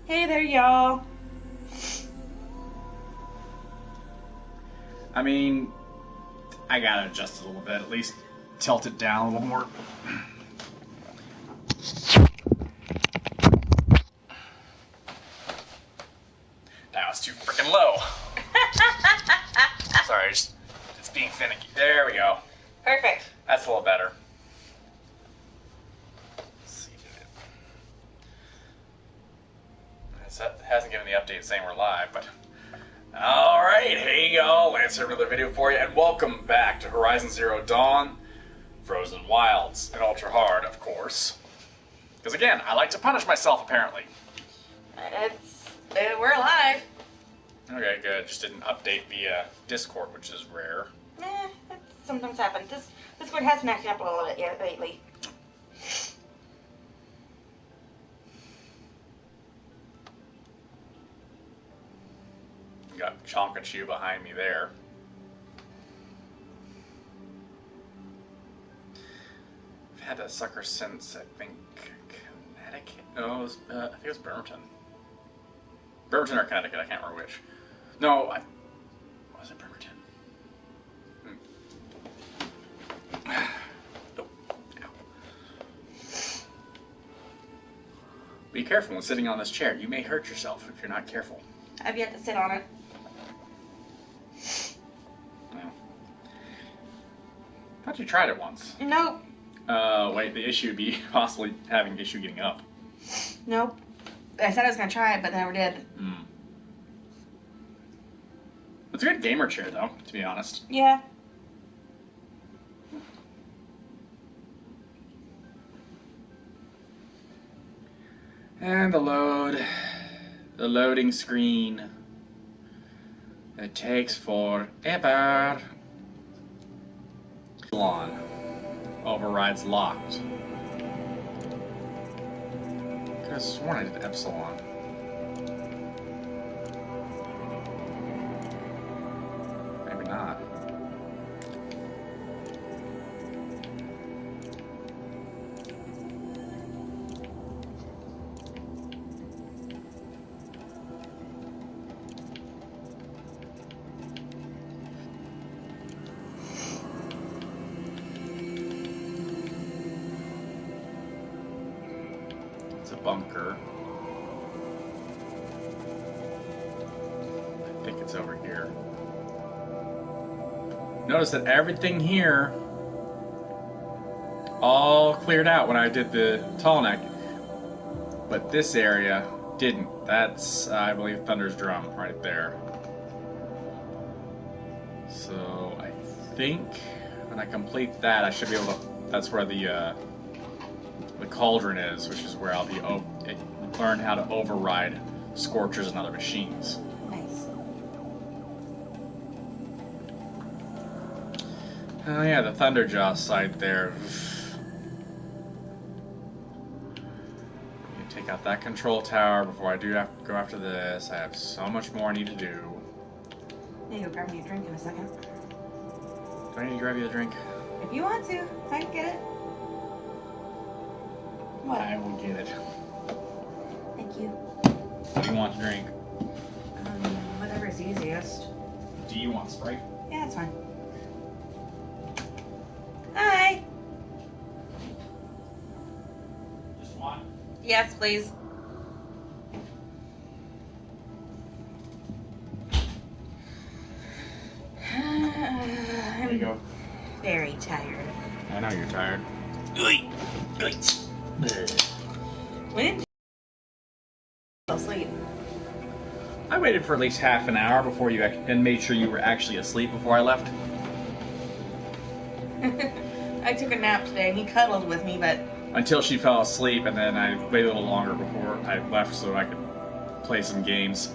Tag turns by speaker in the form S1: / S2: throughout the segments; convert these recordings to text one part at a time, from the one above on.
S1: Hey there, y'all.
S2: I mean, I gotta adjust it a little bit, at least tilt it down a little more. Now it's too freaking low. Sorry, it's being finicky. There we go.
S1: Perfect.
S2: That's a little better. Let's see. It hasn't given the update saying we're live, but... Alright, hey y'all, Lance here with another video for you, and welcome back to Horizon Zero Dawn, Frozen Wilds, and Ultra Hard, of course. Because again, I like to punish myself, apparently.
S1: We're alive.
S2: Okay, good. Just didn't update via Discord, which is rare.
S1: That sometimes happens. This one has been acting up a little bit lately.
S2: Got Chonkachu behind me there. I've had that sucker since, I think, Connecticut? No, I think it was Bremerton. Bremerton or Connecticut, I can't remember which. No, was it Bremerton? Nope. Ow. Be careful when sitting on this chair. You may hurt yourself if you're not careful.
S1: I've yet to sit on it.
S2: Well, I thought you tried it once.
S1: Nope.
S2: Wait, the issue would be possibly having an issue getting up.
S1: Nope. I said I was going to try it, but never did.
S2: It's a good gamer chair, though, to be honest.
S1: Yeah.
S2: And the loading screen. It takes forever. Epsilon. Overrides locked. I could have sworn I did Epsilon. Maybe not. It's a bunker. I think it's over here. Notice that everything here all cleared out when I did the tall neck, but this area didn't. That's, I believe, Thunder's drum right there. So I think when I complete that, I should be able to. That's where the cauldron is, which is where I'll be learn how to override scorchers and other machines.
S1: Nice.
S2: Oh yeah, the Thunderjaw site there. Take out that control tower before I do have to go after this. I have so much more I need to do.
S1: Maybe go grab me a drink in a second.
S2: Do I need to grab you a drink?
S1: If you want to, I can get it. What?
S2: I will get it.
S1: Thank you.
S2: What do you want to drink?
S1: Whatever's easiest.
S2: Do you want Sprite?
S1: Yeah, that's fine. Hi.
S2: Just one?
S1: Yes, please.
S2: There you go.
S1: Very tired.
S2: I know you're tired.
S1: When did you fall asleep?
S2: I waited for at least half an hour before you and made sure you were actually asleep before I left.
S1: I took a nap today and he cuddled with me, but...
S2: Until she fell asleep, and then I waited a little longer before I left so I could play some games.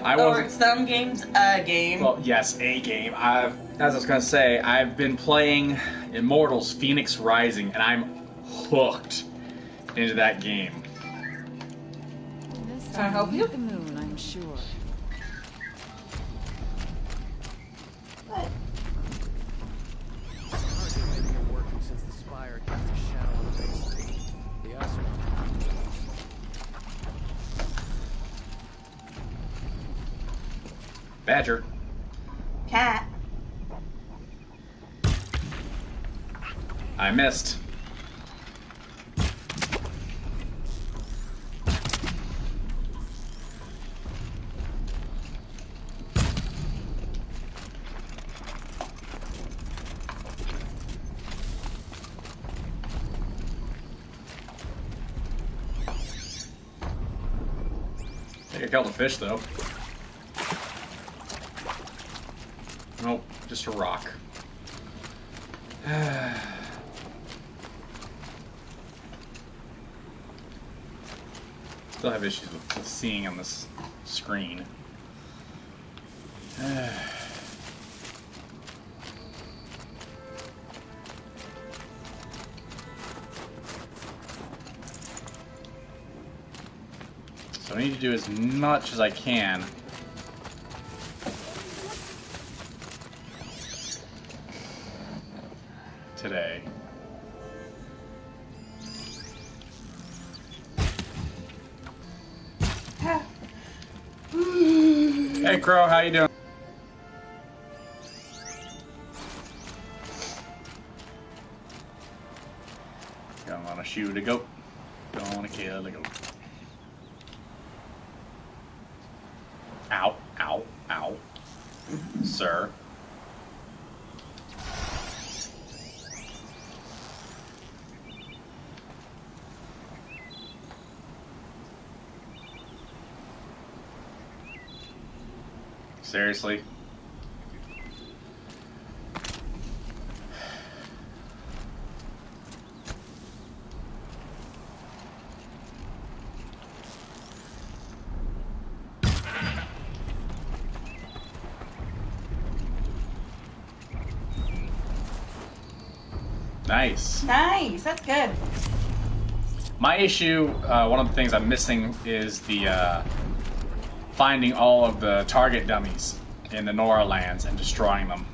S1: Or some games, a game.
S2: Well, yes, a game. As I was going to say, I've been playing Immortals Phoenix Rising, and I'm hooked into that game.
S1: Can I help you?
S3: The moon, I'm sure.
S1: What?
S4: Since the spire casts a shadow on the base. The astronaut.
S2: Badger.
S1: Cat.
S2: I missed. I think I killed a fish though. Nope, just a rock. Still have issues with seeing on this screen. So I need to do as much as I can. Today. Hey Crow, how you doing? Don't wanna shoot a goat. Don't wanna kill a goat. Ow, ow, ow. Sir. Seriously? Nice.
S1: Nice. That's good.
S2: My issue, one of the things I'm missing is the finding all of the target dummies in the Nora lands and destroying them.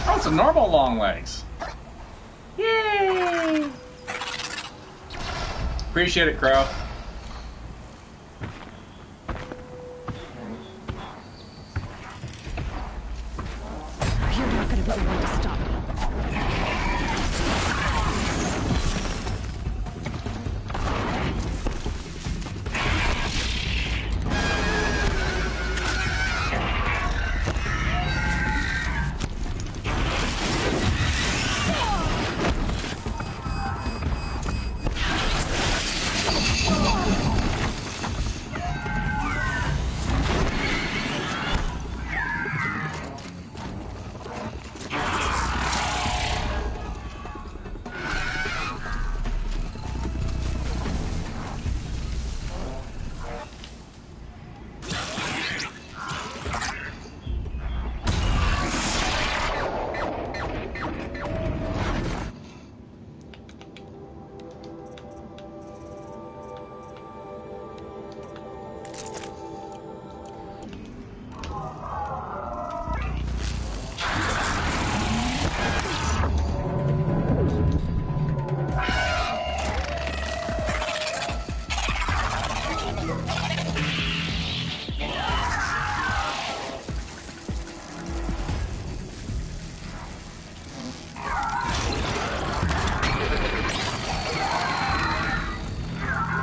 S2: Oh, it's a normal long legs. Yay! Appreciate it, Crow.
S3: You're not gonna be the one to stop me.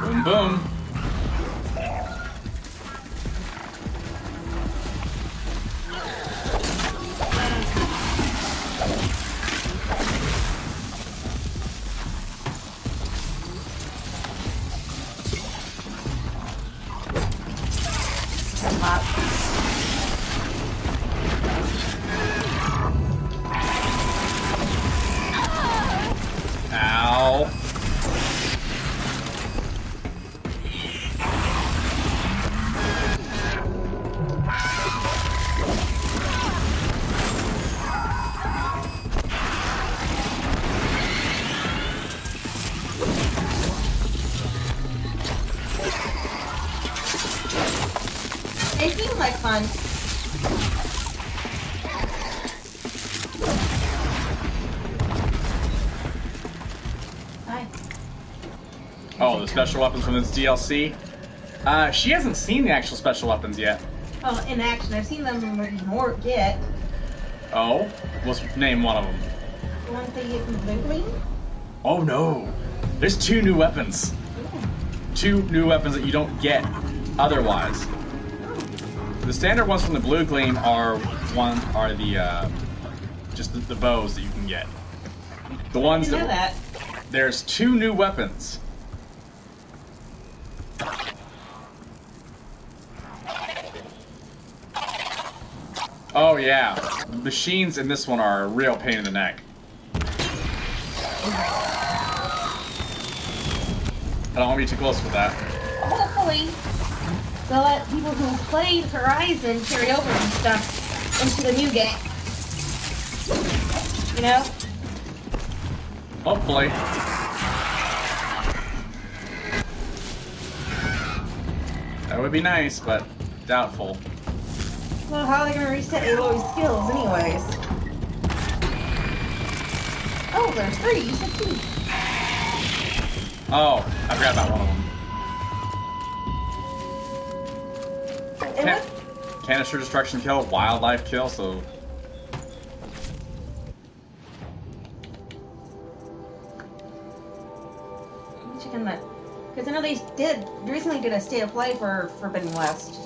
S2: Boom, boom. Ow.
S1: They seem like fun. Hi.
S2: Oh, the special weapons from this DLC? She hasn't seen the actual special weapons yet.
S1: Well, in action, I've seen them more get.
S2: Oh? Let's name one of them.
S1: The ones they get from Blue Gleam?
S2: Oh no! There's 2 new weapons. 2 new weapons that you don't get otherwise. The standard ones from the Blue Gleam are just the bows that you can get. The ones
S1: I didn't know that.
S2: There's 2 new weapons. Oh yeah, machines in this one are a real pain in the neck. I don't want to be too close with that.
S1: Hopefully, they'll let people who played Horizon carry over and stuff into the new game. You know?
S2: Hopefully. That would be nice, but doubtful.
S1: Well, how are they going to reset Aloy's skills anyways? Oh, there's 3. You said 2.
S2: Oh, I forgot about one of them.
S1: And what?
S2: Canister destruction kill, wildlife kill, so...
S1: Checking that. Because I know they recently did a state of play for Forbidden West.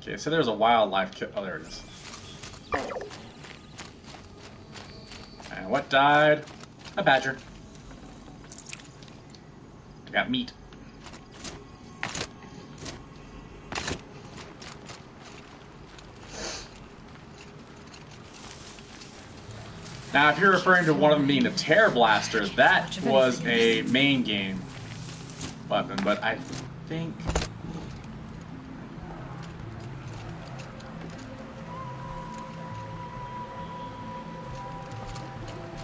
S2: Okay, so there's a wildlife kill. Oh, there it is. And what died? A badger. I got meat. Now, if you're referring to one of them being a Terror Blaster, that was a main game weapon, but I think...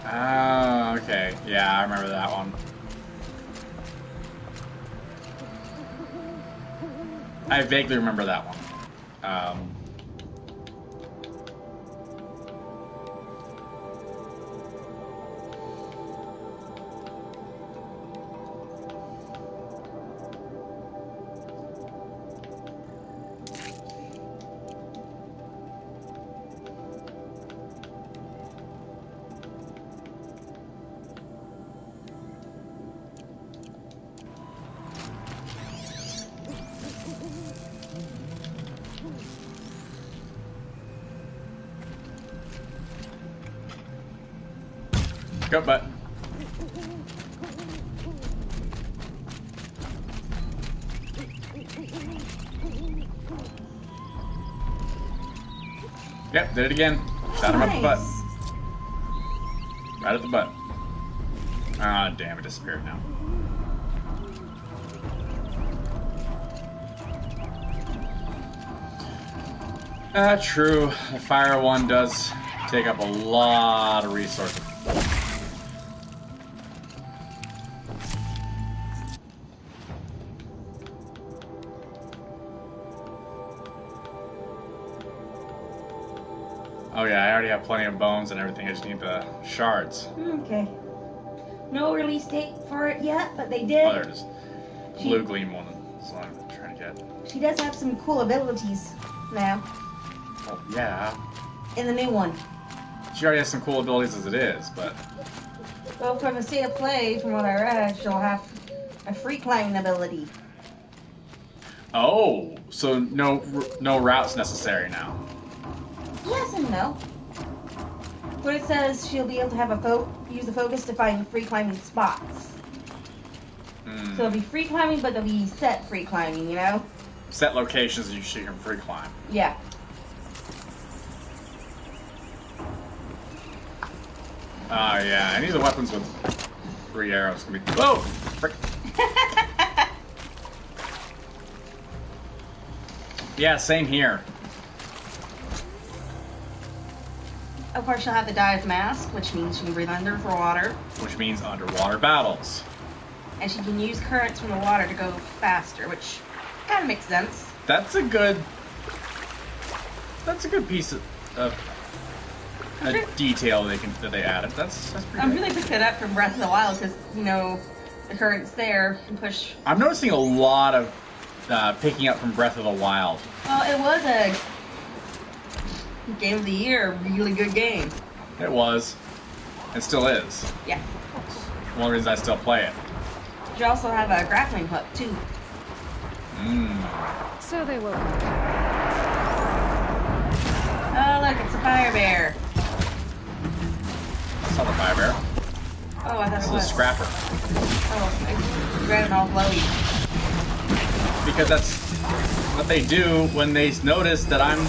S2: Oh, okay. Yeah, I remember that one. I vaguely remember that one. Go, butt. Yep, did it again. Shot him up the butt. Right at the butt. Ah, damn, it disappeared now. True. The fire one does take up a lot of resources. Oh yeah, I already have plenty of bones and everything. I just need the shards.
S1: Okay. No release date for it yet, but they did.
S2: Oh, there it is. The blue gleam one. That's what I'm trying to get.
S1: She does have some cool abilities now.
S2: Oh yeah.
S1: In the new one.
S2: She already has some cool abilities as it is, but...
S1: Well, from the state of play, from what I read, she'll have a free climbing ability.
S2: Oh, so no routes necessary now.
S1: Yes and no. But it says she'll be able to have use the focus to find free climbing spots. So it'll be free climbing, but they'll be set free climbing, you know?
S2: Set locations you can free climb.
S1: Yeah.
S2: Yeah, any of the weapons with 3 arrows can be... Whoa! Frick. Yeah, same here.
S1: of course, she'll have the dive mask, which means she can breathe underwater.
S2: Which means underwater battles.
S1: And she can use currents from the water to go faster, which kind of makes sense.
S2: That's a good piece of detail that they added. That's pretty
S1: I'm
S2: good.
S1: really picked that up from Breath of the Wild because, you know, the currents there can push.
S2: I'm noticing a lot of picking up from Breath of the Wild.
S1: Well, it was a Game of the Year, really good game.
S2: It was. It still is.
S1: Yeah.
S2: One of the reasons I still play it.
S1: You also have a grappling hook, too.
S3: So they woke up.
S1: Oh, look, it's a fire bear.
S2: It's not a fire bear.
S1: Oh, I thought
S2: This
S1: it
S2: is
S1: was.
S2: a scrapper.
S1: Oh, I read it all glowy.
S2: Because that's what they do when they notice that I'm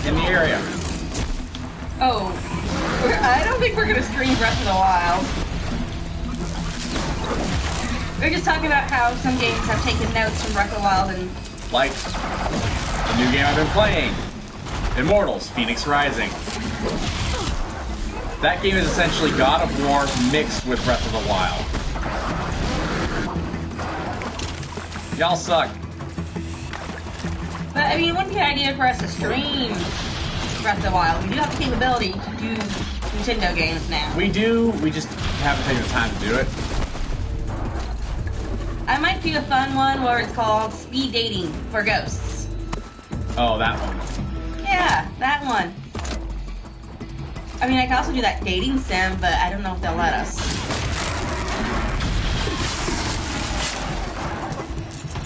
S2: in the area.
S1: Oh, I don't think we're going to stream Breath of the Wild. We're just talking about how some games have taken notes from Breath of the Wild and...
S2: Like the new game I've been playing, Immortals, Phoenix Rising. That game is essentially God of War mixed with Breath of the Wild. Y'all suck.
S1: But, I mean, it wouldn't be an idea for us to stream Breath of the Wild. We do have the capability to do Nintendo games now.
S2: We do, we just haven't taken the time to do it.
S1: I might do a fun one where it's called Speed Dating for Ghosts.
S2: Oh, that one.
S1: Yeah, that one. I mean, I can also do that dating sim, but I don't know if they'll let us.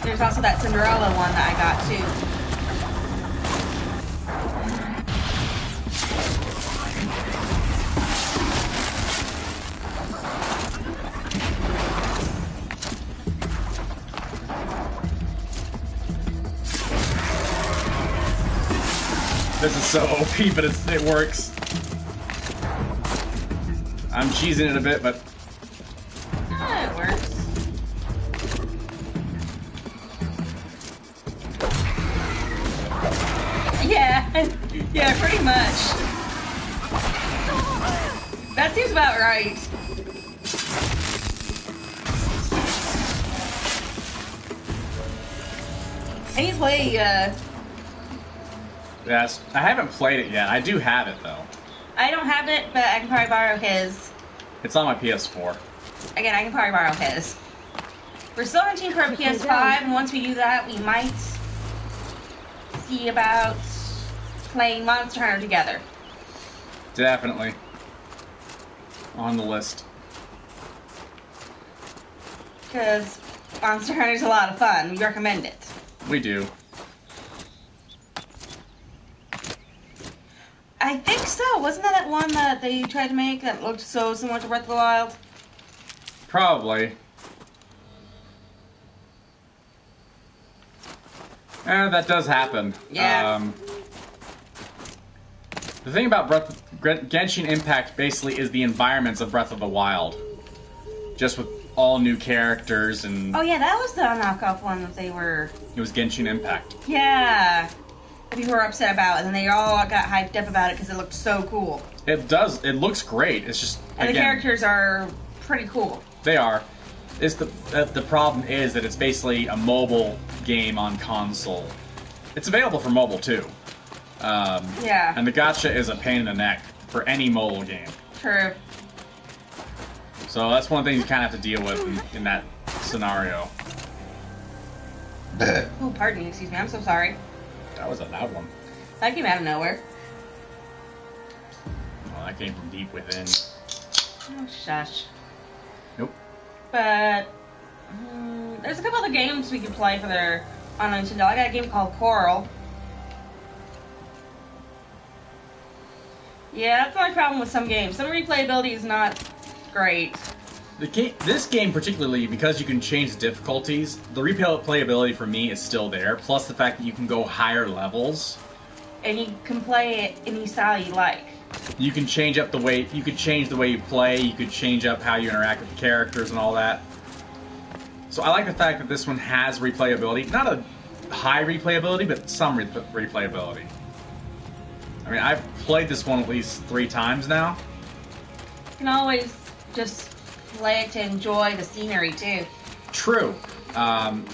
S1: There's also that Cinderella one that I got, too.
S2: This is so OP, but it works. I'm cheesing it a bit, but
S1: It works. Yeah, yeah, pretty much. That seems about right. I need to play,
S2: yes, I haven't played it yet. I do have it though.
S1: I don't have it, but I can probably borrow his.
S2: It's on my PS4.
S1: Again, I can probably borrow his. We're still hunting for a PS5, and once we do that, we might see about playing Monster Hunter together.
S2: Definitely on the list.
S1: Because Monster Hunter's a lot of fun. We recommend it.
S2: We do.
S1: I think so. Wasn't that one that they tried to make that looked so similar to Breath of the Wild?
S2: Probably. That does happen.
S1: Yeah.
S2: The thing about Genshin Impact basically is the environments of Breath of the Wild. Just with all new characters and...
S1: Oh yeah, that was the knockoff one that they were...
S2: It was Genshin Impact.
S1: Yeah. That people were upset about, and then they all got hyped up about it because it looked so cool.
S2: It does. It looks great. It's just,
S1: And
S2: again,
S1: the characters are pretty cool.
S2: They are. It's the problem is that it's basically a mobile game on console. It's available for mobile too.
S1: Yeah.
S2: And the gacha is a pain in the neck for any mobile game.
S1: True.
S2: So that's one thing you kind of have to deal with in that scenario.
S1: Oh, pardon me. Excuse me. I'm so sorry.
S2: That was a loud one.
S1: That came out of nowhere.
S2: Well, that came from deep within.
S1: Oh, shush.
S2: Nope.
S1: But there's a couple other games we can play for their on Nintendo. I got a game called Coral. Yeah, that's my problem with some games. Some replayability is not great.
S2: This game particularly, because you can change the difficulties, the replayability for me is still there, plus the fact that you can go higher levels.
S1: And you can play it any style you like.
S2: You can change up the way you play, you could change up how you interact with the characters and all that. So I like the fact that this one has replayability. Not a high replayability, but some replayability. I mean, I've played this one at least 3 times now.
S1: You can always just play it to enjoy the scenery too.
S2: True.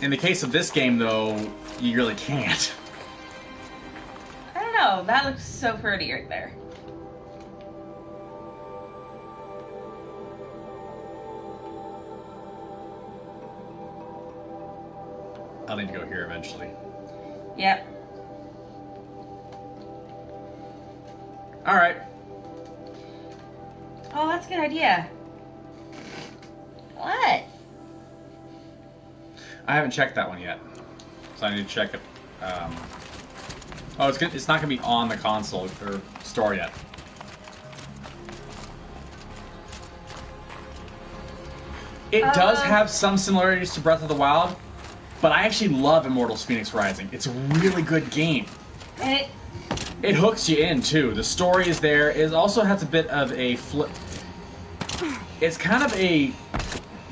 S2: In the case of this game, though, you really can't.
S1: I don't know. That looks so pretty right there.
S2: I'll need to go here eventually.
S1: Yep.
S2: Alright.
S1: Oh, that's a good idea. What?
S2: I haven't checked that one yet. So I need to check it. Oh, it's not going to be on the console or store yet. It does have some similarities to Breath of the Wild, but I actually love Immortals Phoenix Rising. It's a really good game.
S1: And
S2: it hooks you in, too. The story is there. It also has a bit of a flip. It's kind of a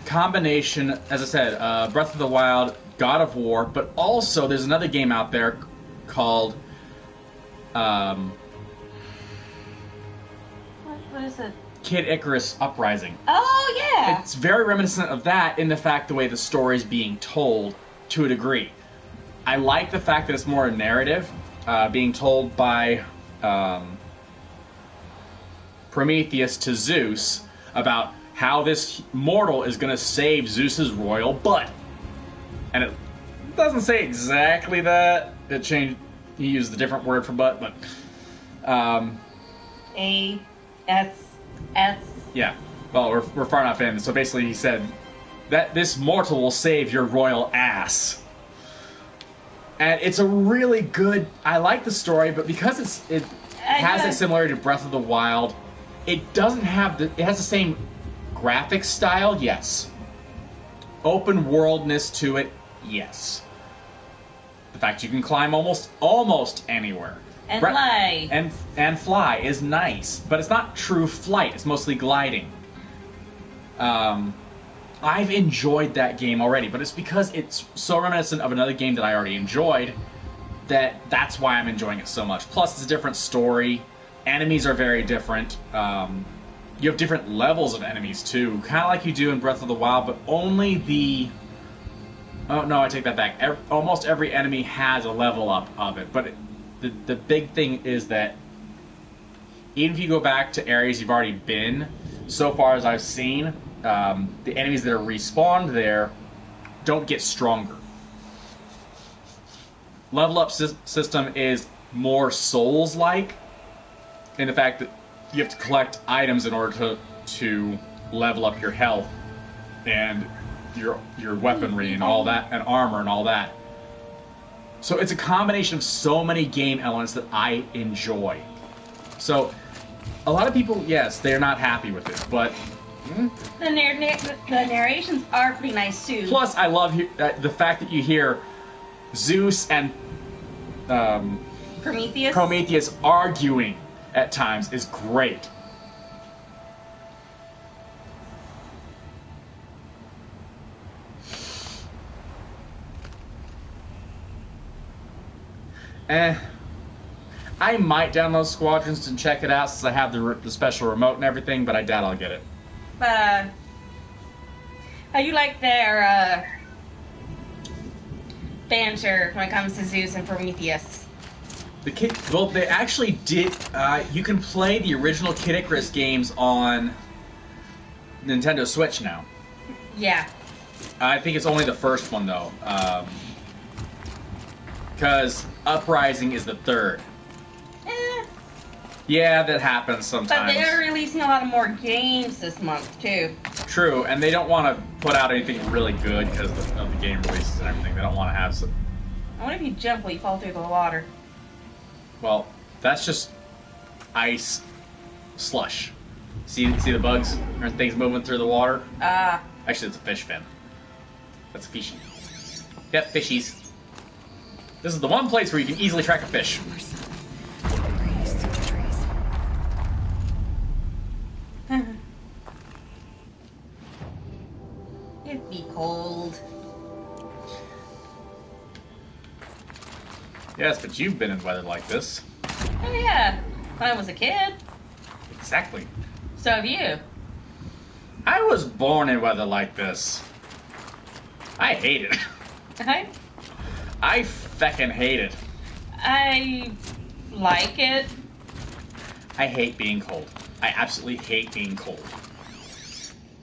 S2: combination, as I said, Breath of the Wild, God of War, but also there's another game out there called...
S1: What is it?
S2: Kid Icarus Uprising.
S1: Oh, yeah!
S2: It's very reminiscent of that in the fact the way the story is being told to a degree. I like the fact that it's more a narrative, being told by Prometheus to Zeus about how this mortal is going to save Zeus's royal butt. And it doesn't say exactly that. It changed. He used a different word for butt, but
S1: A-S-S.
S2: Yeah. Well, we're far enough in. So basically, he said that this mortal will save your royal ass. And it's a really good... I like the story, but because it has a similarity to Breath of the Wild, it doesn't have the... It has the same graphic style, yes. Open worldness to it, yes. The fact you can climb almost anywhere.
S1: And fly.
S2: And fly is nice, but it's not true flight. It's mostly gliding. I've enjoyed that game already, but it's because it's so reminiscent of another game that I already enjoyed that's why I'm enjoying it so much. Plus, it's a different story. Enemies are very different. You have different levels of enemies, too. Kind of like you do in Breath of the Wild, but only the... Oh, no, I take that back. Almost every enemy has a level up of it, but... The big thing is that even if you go back to areas you've already been, so far as I've seen, the enemies that are respawned there don't get stronger. Level up system is more Souls-like in the fact that you have to collect items in order to level up your health and your weaponry and all that, and armor and all that. So it's a combination of so many game elements that I enjoy. So a lot of people, yes, they're not happy with it, but...
S1: The narrations are pretty nice, too.
S2: Plus, I love the fact that you hear Zeus and Prometheus arguing at times is great. I might download Squadrons and check it out since I have the special remote and everything, but I doubt I'll get it.
S1: But, how you like their, banter when it comes to Zeus and Prometheus?
S2: Well, they actually did, you can play the original Kid Icarus games on Nintendo Switch now.
S1: Yeah.
S2: I think it's only the first one, though. Because Uprising is the third. Yeah, that happens sometimes.
S1: But they're releasing a lot of more games this month, too.
S2: True, and they don't want to put out anything really good because of the game releases and everything. They don't want to have some...
S1: I wonder if you jump while you fall through the water.
S2: Well, that's just ice slush. See the bugs or things moving through the water? Actually, it's a fish fin. That's a fishy. Yep, fishies. This is the one place where you can easily track a fish.
S1: It'd be cold.
S2: Yes, but you've been in weather like this.
S1: Oh yeah. When I was a kid.
S2: Exactly.
S1: So have you.
S2: I was born in weather like this. I hate it.
S1: Okay.
S2: I feckin' hate it.
S1: I like it.
S2: I hate being cold. I absolutely hate being cold.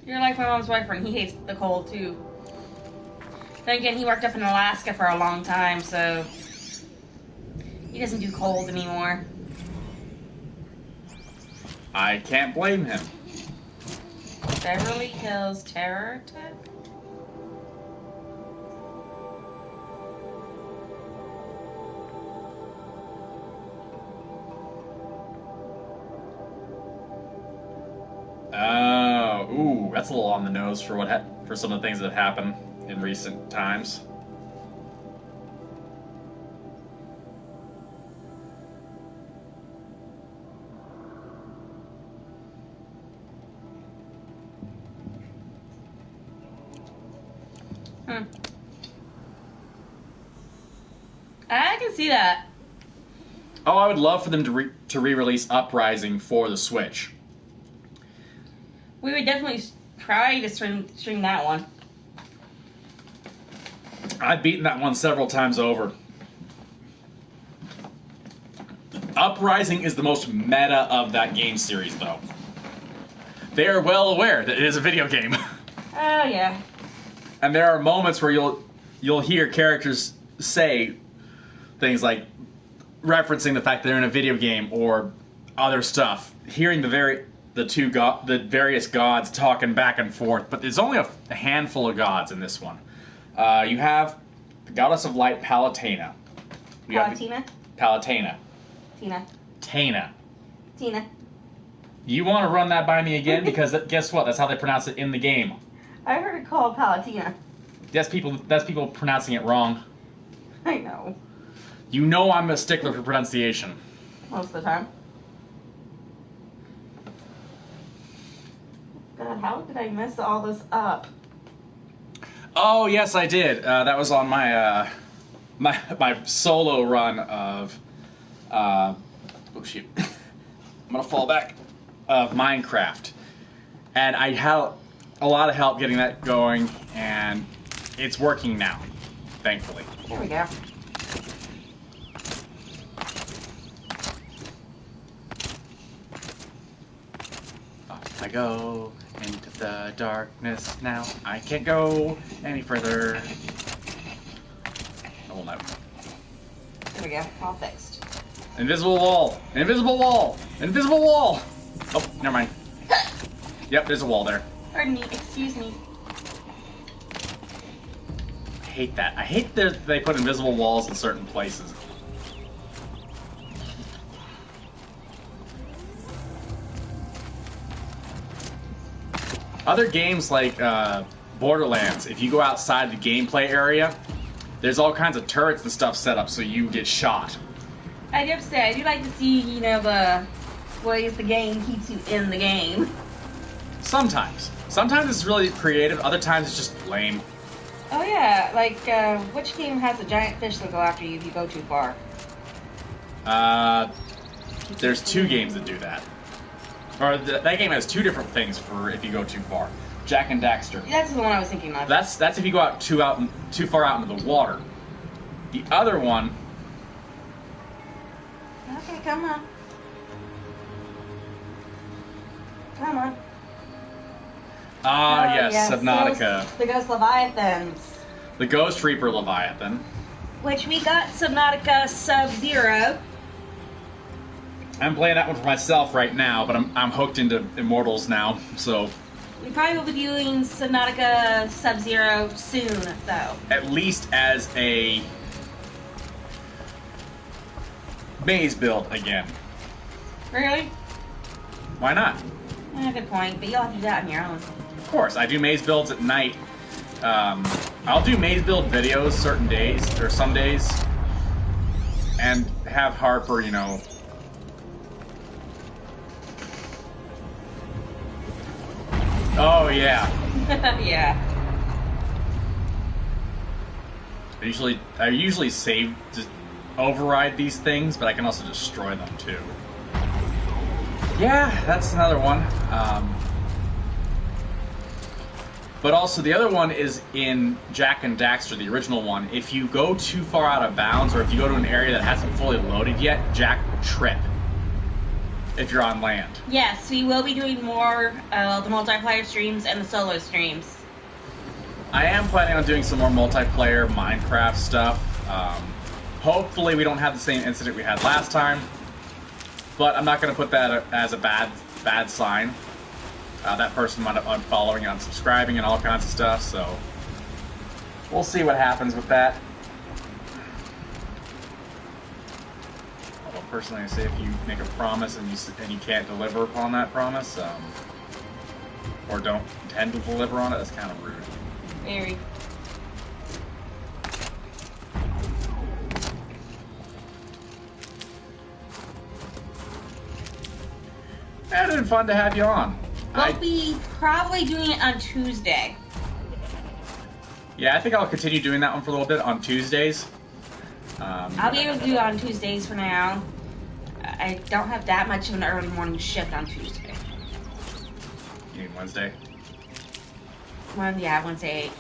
S1: You're like my mom's boyfriend. He hates the cold too. Then again, he worked up in Alaska for a long time, so he doesn't do cold anymore.
S2: I can't blame him.
S1: Beverly Hills Terror Tech?
S2: Oh, ooh, that's a little on the nose for for some of the things that have happened in recent times.
S1: I can see that.
S2: Oh, I would love for them to re-release Uprising for the Switch.
S1: We would definitely try to stream that one.
S2: I've beaten that one several times over. Uprising is the most meta of that game series, though. They are well aware that it is a video game.
S1: Oh, yeah.
S2: And there are moments where you'll hear characters say things like referencing the fact that they're in a video game or other stuff. Hearing the various gods talking back and forth, but there's only a handful of gods in this one. You have the goddess of light, Palutena. Palutena.
S1: Tina.
S2: You want to run that by me again? Because guess what? That's how they pronounce it in the game.
S1: I heard it called Palatina.
S2: That's people pronouncing it wrong.
S1: I know.
S2: You know I'm a stickler for pronunciation.
S1: Most of the time. God, how did I mess all this up?
S2: Oh yes, I did. That was on my my solo run of oh shoot, I'm gonna fall back, of Minecraft, and I had a lot of help getting that going, and it's working now, thankfully.
S1: Here we go.
S2: Off I go into the darkness now. I can't go any further. Oh no.
S1: There we go. All fixed.
S2: Invisible wall! Invisible wall! Invisible wall! Oh, never mind. Yep, there's a wall there.
S1: Pardon me. Excuse me.
S2: I hate that. I hate that they put invisible walls in certain places. Other games like Borderlands, if you go outside the gameplay area, there's all kinds of turrets and stuff set up so you get shot.
S1: I do have to say, I do like to see, you know, the ways the game keeps you in the game.
S2: Sometimes. Sometimes it's really creative, other times it's just lame.
S1: Oh yeah, like, which game has a giant fish that go after you if you go too far?
S2: There's two games that do that. Or that game has two different things for if you go too far. Jak and Daxter.
S1: That's the one I was thinking of.
S2: That's if you go out too far out into the water. The other one.
S1: Okay, come on. Come on.
S2: Ah, yes, Subnautica.
S1: The Ghost Leviathans.
S2: The Ghost Reaper Leviathan.
S1: Which we got Subnautica Sub-Zero.
S2: I'm playing that one for myself right now, but I'm hooked into Immortals now, so.
S1: We probably will be doing Subnautica Sub-Zero soon, though.
S2: At least as a maze build again.
S1: Really?
S2: Why not?
S1: Good point, but you'll have to do that on your own.
S2: Of course, I do maze builds at night. I'll do maze build videos certain days, or some days, and have Harper, you know. Oh yeah.
S1: Yeah.
S2: I usually save to override these things, but I can also destroy them too. Yeah, that's another one. But also the other one is in Jak and Daxter, the original one. If you go too far out of bounds, or if you go to an area that hasn't fully loaded yet, Jak will trip if you're on land.
S1: Yes, we will be doing more the multiplayer streams and the solo streams.
S2: I am planning on doing some more multiplayer Minecraft stuff. Hopefully we don't have the same incident we had last time, but I'm not going to put that as a bad sign. That person might have unfollowing and unsubscribing and all kinds of stuff, so we'll see what happens with that. Although personally, I say if you make a promise and you can't deliver upon that promise, or don't intend to deliver on it, that's kind of rude.
S1: Very.
S2: It's been fun to have you on.
S1: We'll be probably doing it on Tuesday.
S2: Yeah, I think I'll continue doing that one for a little bit on Tuesdays.
S1: I'll be able to do it on Tuesdays for now. I don't have that much of an early morning shift on Tuesday.
S2: You mean Wednesday?
S1: Yeah, Wednesday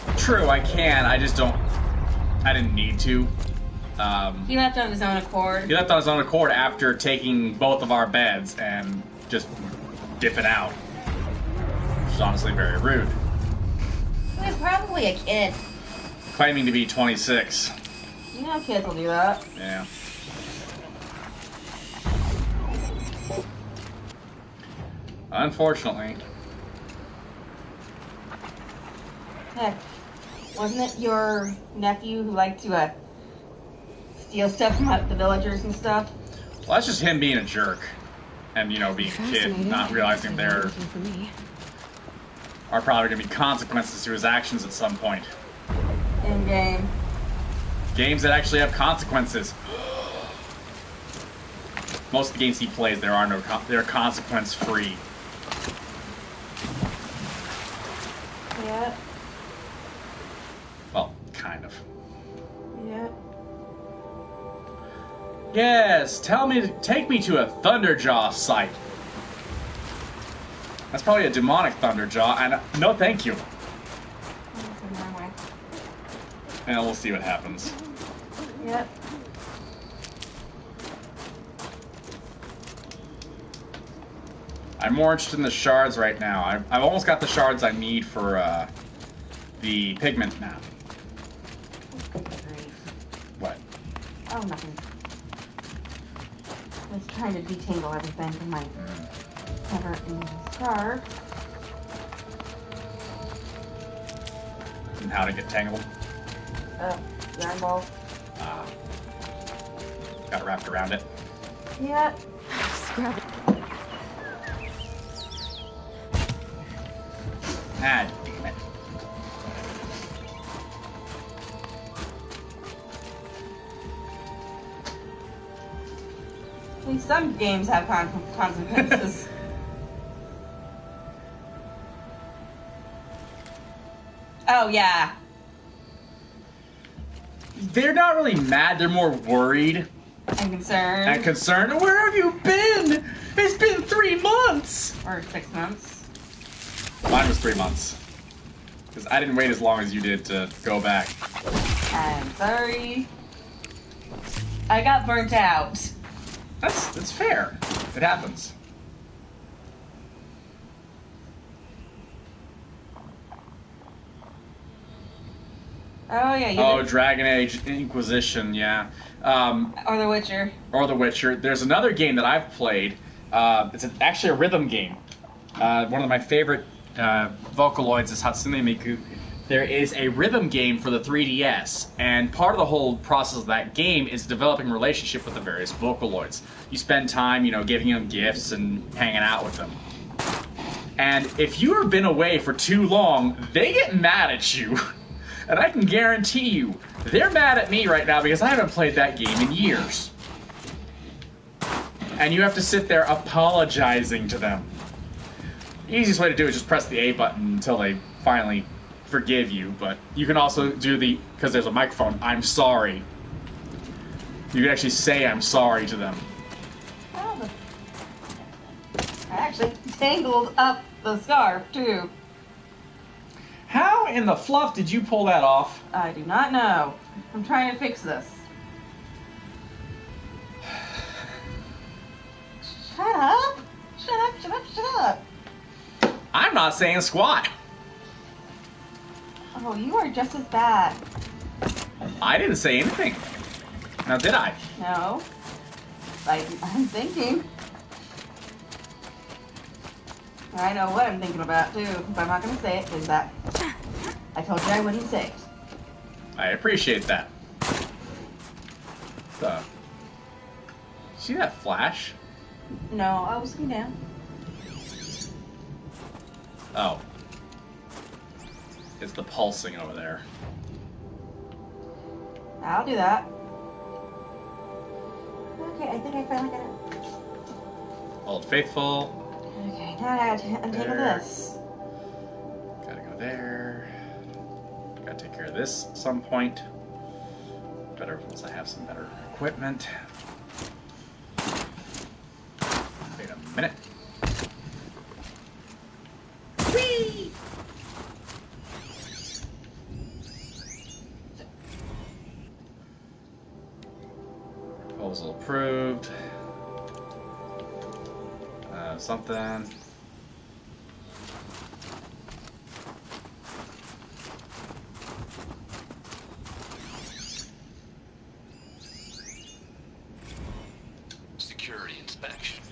S1: 8.
S2: True, I can. I just don't. I didn't need to.
S1: He left on his own accord.
S2: He left on his own accord after taking both of our beds and just dipping out. Which is honestly very rude.
S1: He was probably a kid.
S2: Claiming to be 26.
S1: You know kids will do that.
S2: Yeah. Unfortunately.
S1: Heck, wasn't it your nephew who liked to steal stuff from the villagers and stuff?
S2: Well, that's just him being a jerk. And, you know, being a kid, not realizing there are probably going to be consequences to his actions at some point.
S1: In game.
S2: Games that actually have consequences. Most of the games he plays, they're consequence free.
S1: Yeah.
S2: Well, kind of.
S1: Yeah.
S2: Yes, take me to a Thunderjaw site. That's probably a demonic Thunderjaw, and no thank you. And we'll see what happens.
S1: Yep.
S2: I'm more interested in the shards right now. I've almost got the shards I need for the pigment map. What?
S1: Oh, nothing. I was trying to detangle everything from my cover and scarf.
S2: And how to get tangled.
S1: Yarn ball.
S2: Got it wrapped around it.
S1: Yep.
S3: Scrap it.
S2: Ah, damn it.
S1: At least some games have consequences. Oh, yeah.
S2: They're not really mad, they're more worried.
S1: And concerned.
S2: And concerned. Where have you been? It's been 3 months!
S1: Or 6 months.
S2: Mine was 3 months. Because I didn't wait as long as you did to go back.
S1: I'm sorry. I got burnt out.
S2: That's fair. It happens.
S1: Oh, yeah.
S2: Oh, Dragon Age Inquisition, yeah.
S1: Or The Witcher.
S2: Or The Witcher. There's another game that I've played. It's actually a rhythm game. One of my favorite Vocaloids is Hatsune Miku. There is a rhythm game for the 3DS, and part of the whole process of that game is developing a relationship with the various Vocaloids. You spend time, you know, giving them gifts and hanging out with them. And if you have been away for too long, they get mad at you. And I can guarantee you, they're mad at me right now because I haven't played that game in years. And you have to sit there apologizing to them. The easiest way to do it is just press the A button until they finally forgive you, but you can also do because there's a microphone, I'm sorry. You can actually say I'm sorry to them.
S1: tangled up the scarf, too.
S2: How in the fluff did you pull that off?
S1: I do not know. I'm trying to fix this. Shut up! Shut up, shut up, shut up!
S2: I'm not saying squat.
S1: Oh, you are just as bad.
S2: I didn't say anything. Now, did I?
S1: No. I'm thinking. I know what I'm thinking about, too. But I'm not going to say it, because that... I told you I wouldn't say it.
S2: I appreciate that. See that flash?
S1: No, I was looking down.
S2: Oh. It's the pulsing over there.
S1: I'll do that. Okay, I think I finally got it.
S2: Old Faithful.
S1: Okay, now I gotta untangle this.
S2: Gotta go there. Gotta take care of this at some point. Better once I have some better equipment. Wait a minute. Whee! Proposal approved. Something.
S5: Security inspection.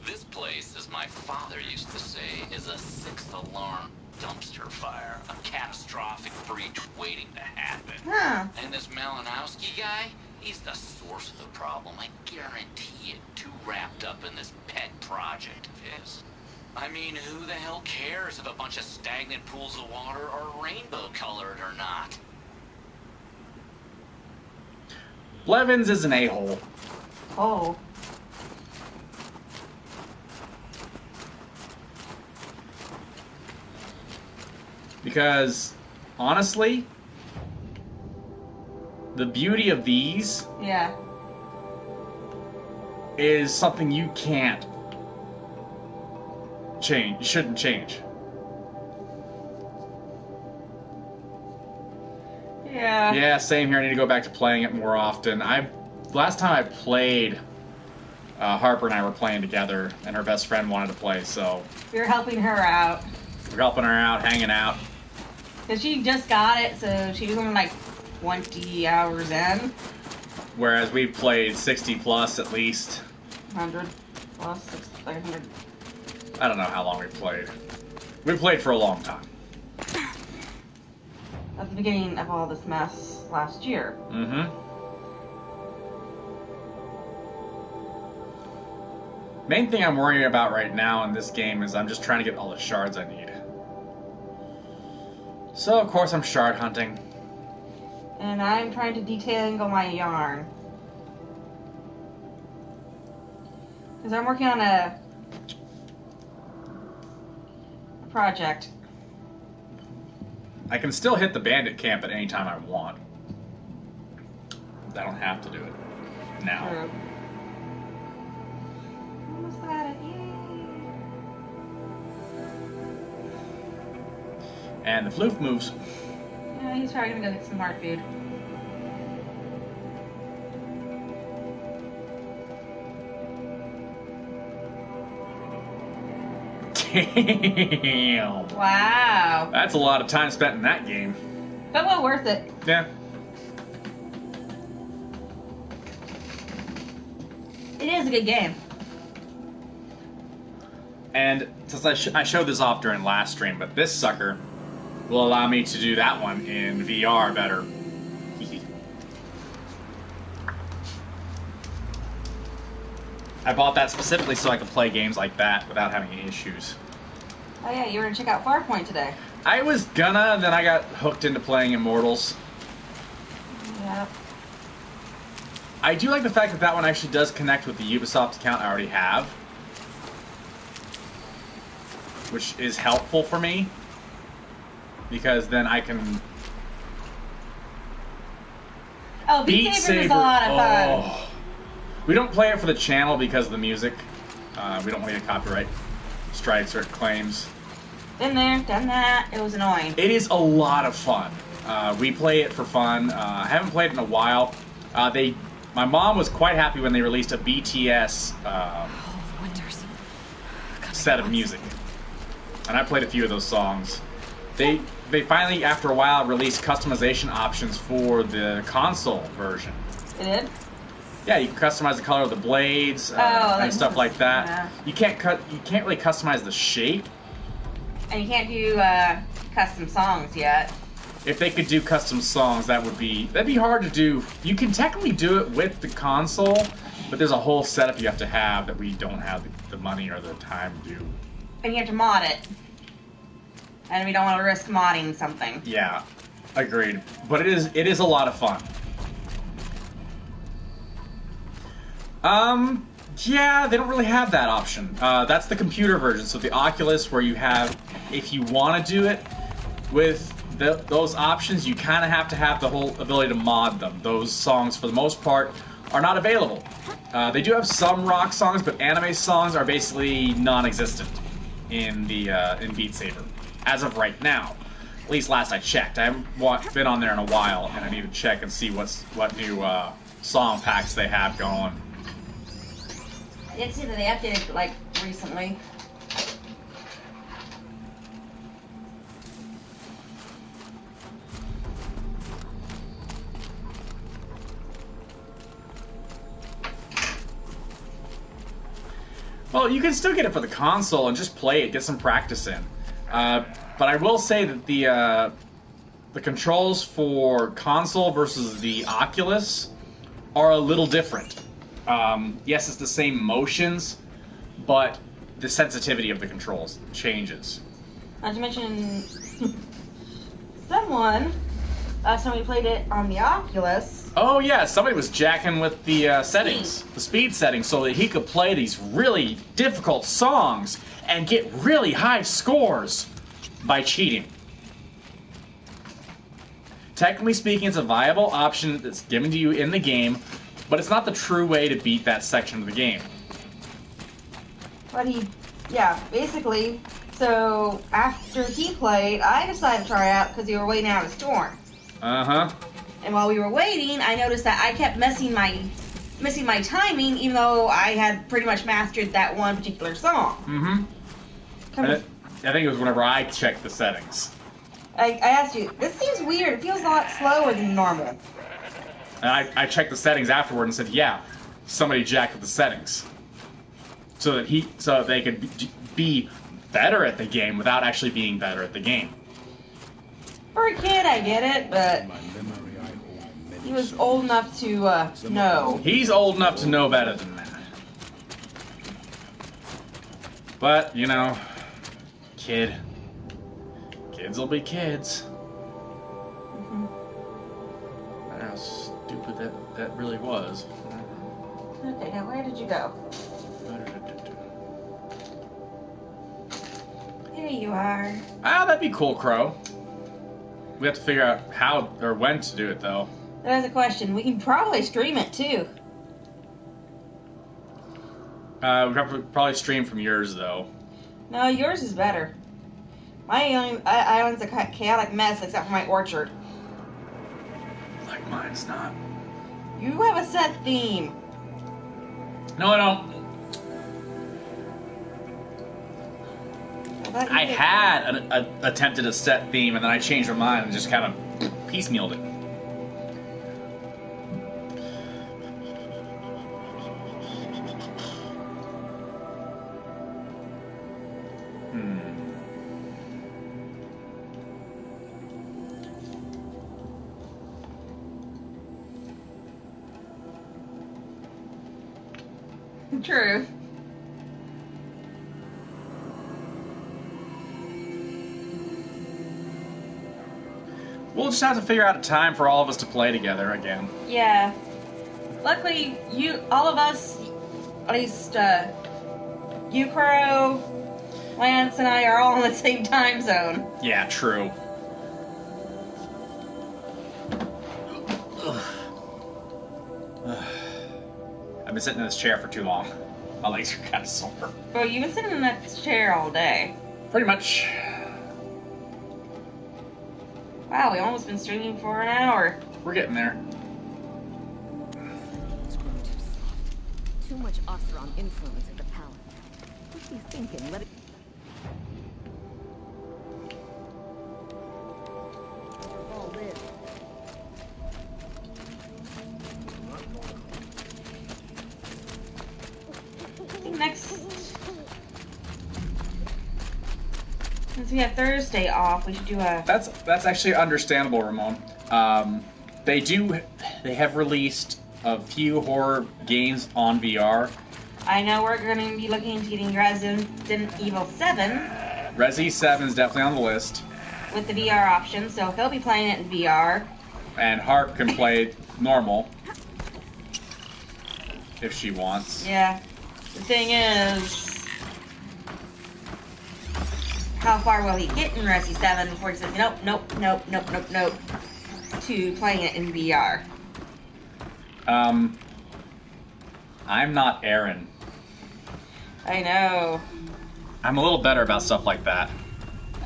S5: This place, as my father used to say, is a sixth alarm dumpster fire. A catastrophic breach waiting to happen.
S1: Huh.
S5: And this Malinowski guy, he's the source of the problem. I guarantee it. Too wrapped up in this pet project of his. I mean, who the hell cares if a bunch of stagnant pools of water are rainbow colored or not?
S2: Blevins is an a-hole.
S1: Oh.
S2: Because, honestly, the beauty of these
S1: Yeah.
S2: is something you can't change. You shouldn't change.
S1: Yeah.
S2: Yeah, same here. I need to go back to playing it more often. Last time I played, Harper and I were playing together, and her best friend wanted to play, so
S1: You're helping her out.
S2: we're helping her out, hanging out.
S1: Because she just got it, so she was only like 20 hours in.
S2: Whereas we've played 60 plus at least.
S1: 100 plus, 60, like 100.
S2: I don't know how long we've played. We've played for a long time.
S1: At the beginning of all this mess last year.
S2: Mm-hmm. Main thing I'm worrying about right now in this game is I'm just trying to get all the shards I need. So, of course, I'm shard hunting.
S1: And I'm trying to detangle my yarn. Because I'm working on a project.
S2: I can still hit the bandit camp at any time I want. I don't have to do it now.
S1: True. Almost got it, yay!
S2: And the floof moves.
S1: Yeah, he's probably gonna go get some hard food.
S2: Damn.
S1: Wow.
S2: That's a lot of time spent in that game.
S1: But well worth it.
S2: Yeah.
S1: It is a good game.
S2: And since I showed this off during last stream, but this sucker will allow me to do that one in VR better. I bought that specifically so I could play games like that without having any issues.
S1: Oh yeah, you were gonna check out Farpoint today.
S2: I was gonna, then I got hooked into playing Immortals.
S1: Yep.
S2: I do like the fact that that one actually does connect with the Ubisoft account I already have, which is helpful for me, because then I can...
S1: Oh, Beat Saber is a lot of fun.
S2: Oh. We don't play it for the channel because of the music. We don't want to get copyright. Striker claims.
S1: Been there, done that. It was annoying.
S2: It is a lot of fun. We play it for fun. I haven't played it in a while. My mom was quite happy when they released a BTS
S3: Winters.
S2: set of music, and I played a few of those songs. They finally, after a while, released customization options for the console version.
S1: It did?
S2: Yeah, you can customize the color of the blades and stuff like that.
S1: Yeah.
S2: You can't really customize the shape.
S1: And you can't do custom songs yet.
S2: If they could do custom songs, that'd be hard to do. You can technically do it with the console, but there's a whole setup you have to have that we don't have the money or the time to do.
S1: And you have to mod it. And we don't want to risk modding something.
S2: Yeah, agreed. But it is a lot of fun. Yeah, they don't really have that option. That's the computer version. So the Oculus, where you have, if you want to do it with those options, you kind of have to have the whole ability to mod them. Those songs, for the most part, are not available. They do have some rock songs, but anime songs are basically non-existent in Beat Saber as of right now. At least last I checked. I haven't been on there in a while, and I need to check and see what new song packs they have going.
S1: I did see that they updated like recently.
S2: Well, you can still get it for the console and just play it, get some practice in. But I will say that the controls for console versus the Oculus are a little different. Yes, it's the same motions, but the sensitivity of the controls changes.
S1: Not to mention, somebody played it on the Oculus.
S2: Oh yeah, somebody was jacking with the settings, the speed settings, so that he could play these really difficult songs and get really high scores by cheating. Technically speaking, it's a viable option that's given to you in the game, but it's not the true way to beat that section of the game.
S1: But basically, so after he played, I decided to try it out because we were waiting out of storm.
S2: Uh-huh.
S1: And while we were waiting, I noticed that I kept missing my timing, even though I had pretty much mastered that one particular song.
S2: Mm-hmm. I think it was whenever I checked the settings.
S1: I asked you, this seems weird. It feels a lot slower than normal.
S2: And I checked the settings afterward and said, yeah, somebody jacked with the settings. So that they could be better at the game without actually being better at the game.
S1: For a kid, I get it, but he was old enough to know.
S2: He's old enough to know better than that. But, you know, kids will be kids.
S1: Mm-hmm.
S2: How stupid that really was.
S1: Okay, now where did you go? Here you are.
S2: Ah, that'd be cool, Crow. We have to figure out how or when to do it, though.
S1: That is a question. We can probably stream it, too.
S2: We have to probably stream from yours, though.
S1: No, yours is better. My island's a chaotic mess except for my orchard.
S2: Like mine's not.
S1: You have a set theme.
S2: No, I don't. I had an attempted a set theme, and then I changed my mind and just kind of piecemealed it.
S1: True.
S2: We'll just have to figure out a time for all of us to play together again.
S1: Yeah. Luckily, all of us, at least, you, Crow, Lance, and I are all in the same time zone.
S2: Yeah, true. I've been sitting in this chair for too long. My legs are kind of sore.
S1: Bro, you've been sitting in that chair all day.
S2: Pretty much.
S1: Wow, we almost been streaming for an hour.
S2: We're getting there.
S3: It's grown too soft. Too much Oseram influence at the palace. What's he thinking? Let it... All this.
S1: Next, since we have Thursday off, we should do a...
S2: That's actually understandable, Ramon. They have released a few horror games on VR.
S1: I know we're going to be looking into getting Resident Evil 7.
S2: Resi 7 is definitely on the list.
S1: With the VR option, so he'll be playing it in VR.
S2: And Harp can play it normal. If she wants.
S1: Yeah. The thing is, how far will he get in Resi 7 before he says, nope, to playing it in VR?
S2: I'm not Aaron.
S1: I know.
S2: I'm a little better about stuff like that.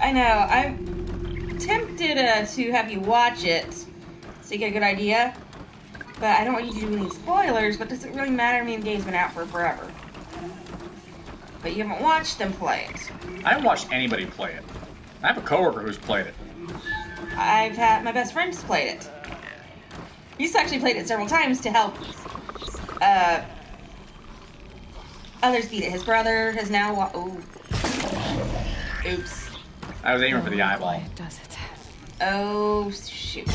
S1: I know. I'm tempted to have you watch it so you get a good idea. But I don't want you to do any spoilers, but does it really matter? I mean, the game's been out for forever. But you haven't watched them play it.
S2: I haven't watched anybody play it. I have a coworker who's played it.
S1: I've had my best friend's played it. He's actually played it several times to help others beat it. His brother has now... Oops.
S2: I was aiming for the eyeball.
S3: Boy, it does it.
S1: Oh, shoot.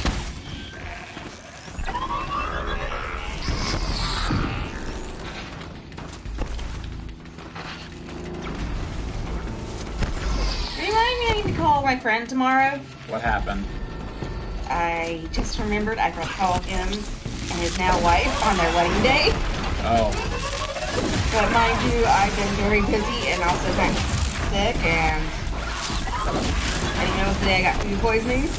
S1: Remind me I need to call my friend tomorrow.
S2: What happened?
S1: I just remembered I forgot to call him and his now wife on their wedding day.
S2: Oh.
S1: But mind you, I've been very busy and also kind of sick, and I didn't know today I got food poisoning.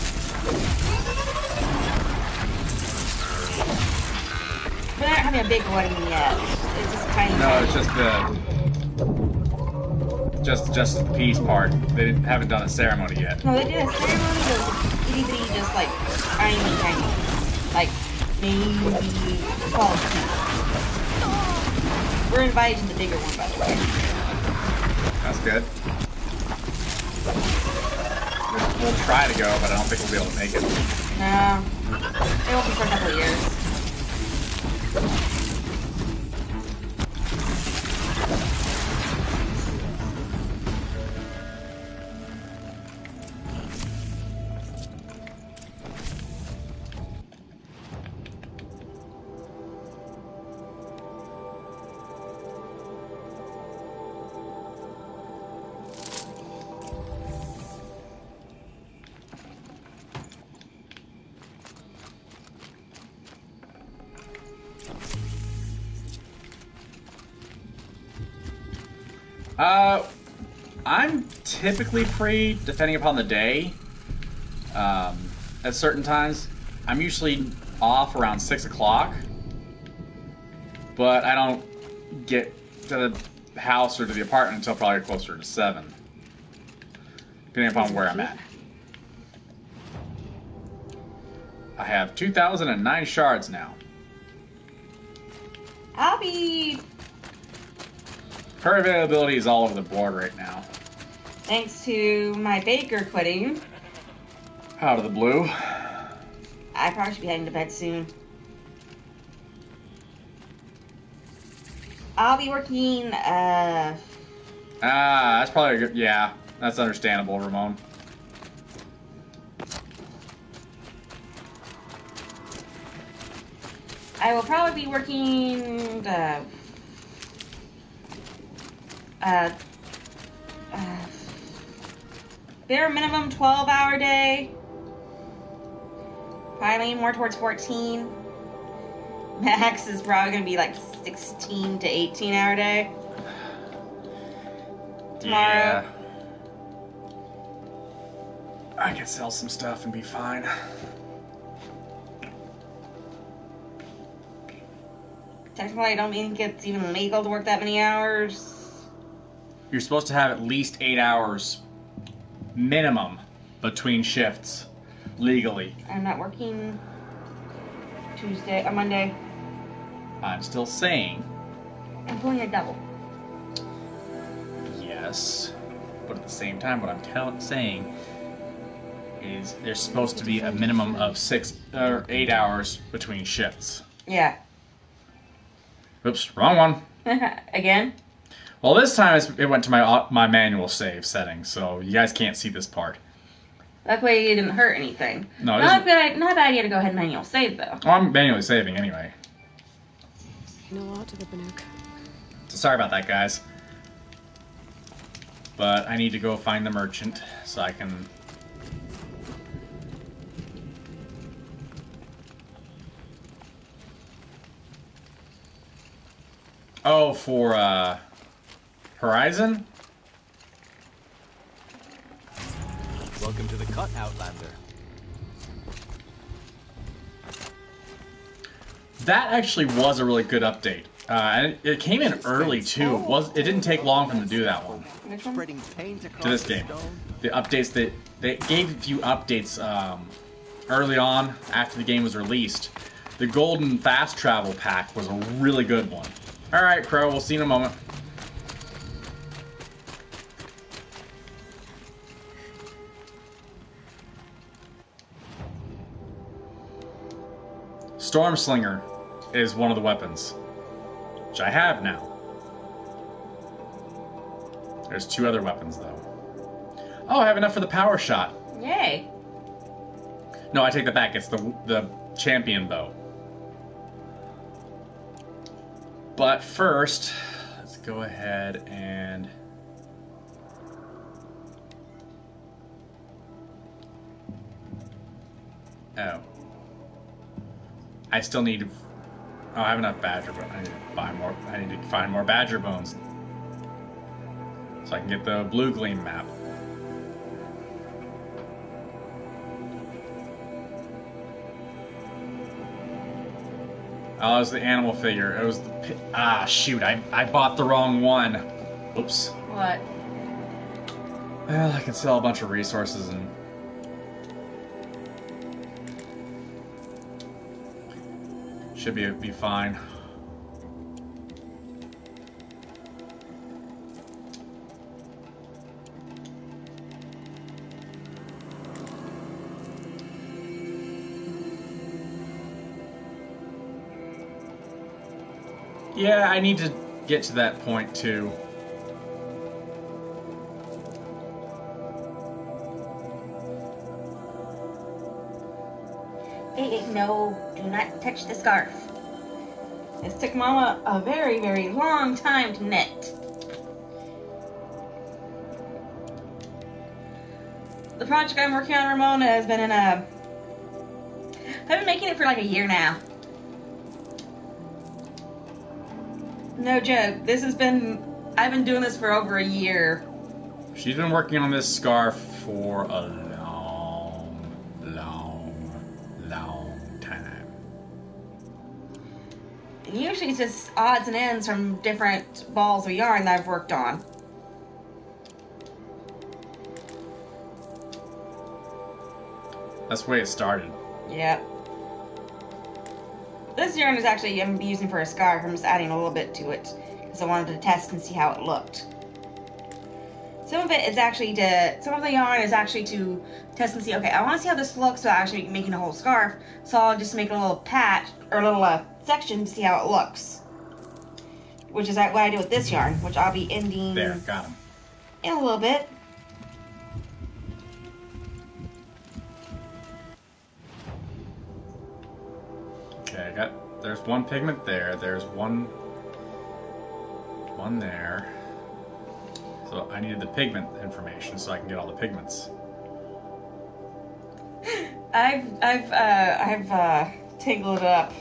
S1: But they're not having a big wedding yet. It's just kind of...
S2: No, it's just the peace part. They haven't done a ceremony yet.
S1: No, they did a ceremony, but it was itty bitty, just like tiny. Like maybe 12 people. We're invited to the bigger one, by the way.
S2: That's good. We'll try to go, but I don't think we'll be able to make it.
S1: No, it won't be for a couple of years.
S2: I'm typically free, depending upon the day, at certain times. I'm usually off around 6 o'clock, but I don't get to the house or to the apartment until probably closer to 7, depending upon where I'm at. I have 2,009 shards now.
S1: I'll be...
S2: Her availability is all over the board right now.
S1: Thanks to my baker quitting.
S2: Out of the blue.
S1: I probably should be heading to bed soon. I'll be working,
S2: that's probably a good... Yeah, that's understandable, Ramon.
S1: I will probably be working, bare minimum 12-hour day. Probably more towards 14. Max is probably going to be like 16 to 18-hour day. Tomorrow.
S2: Yeah. I could sell some stuff and be fine.
S1: technically I don't think it's even legal to work that many hours.
S2: You're supposed to have at least 8 hours minimum between shifts legally.
S1: I'm not working Monday.
S2: I'm still saying.
S1: I'm pulling a double.
S2: Yes, but at the same time, what I'm saying is there's supposed to be a minimum of 6 or 8 hours between shifts.
S1: Yeah.
S2: Oops, wrong one.
S1: Again?
S2: Well, this time it went to my manual save settings, so you guys can't see this part.
S1: That way it didn't hurt anything.
S2: No, it
S1: not
S2: isn't.
S1: bad idea to go ahead and manual save, though.
S2: Oh, I'm manually saving anyway.
S3: No out to the Bannock.
S2: So sorry about that, guys. But I need to go find the merchant so I can... Oh, for, Horizon?
S4: Welcome to the cut, Outlander.
S2: That actually was a really good update. And it came in early, too. It didn't take long for them to do that one.
S4: Spreading paint across
S2: To this
S4: the
S2: game.
S4: stone.
S2: The updates that... They gave a few updates early on, after the game was released. The Golden Fast Travel Pack was a really good one. Alright, Crow, we'll see you in a moment. Stormslinger is one of the weapons, which I have now. There's 2 other weapons, though. Oh, I have enough for the power shot.
S1: Yay.
S2: No, I take that back. It's the champion bow. But first, let's go ahead and... Oh. I still need... Oh, I have enough badger bones. I need to buy more. I need to find more badger bones. So I can get the blue gleam map. Oh, it was the animal figure. It was the... Ah, shoot. I bought the wrong one. Oops.
S1: What?
S2: Well, I can sell a bunch of resources and... Should be fine. Yeah, I need to get to that point too.
S1: Hey, no, do not touch the scarf. This took Mama a very, very long time to knit. The project I'm working on, Ramona, has been in a... I've been making it for like a year now. No joke. This has been... I've been doing this for over a year.
S2: She's been working on this scarf for a long time.
S1: And usually it's just odds and ends from different balls of yarn that I've worked on.
S2: That's the way it started.
S1: Yep. This yarn is actually I'm using for a scarf. I'm just adding a little bit to it because I wanted to test and see how it looked. Some of the yarn is actually to test and see, okay, I want to see how this looks without actually making a whole scarf, so I'll just make a little patch, or a little
S2: section
S1: to see how it looks. Which is what I do with this yarn, which I'll be ending
S2: There, got him.
S1: in a little bit.
S2: Okay, there's one pigment there, there's one there. So I needed the pigment information so I can get all the pigments.
S1: I've tangled it up.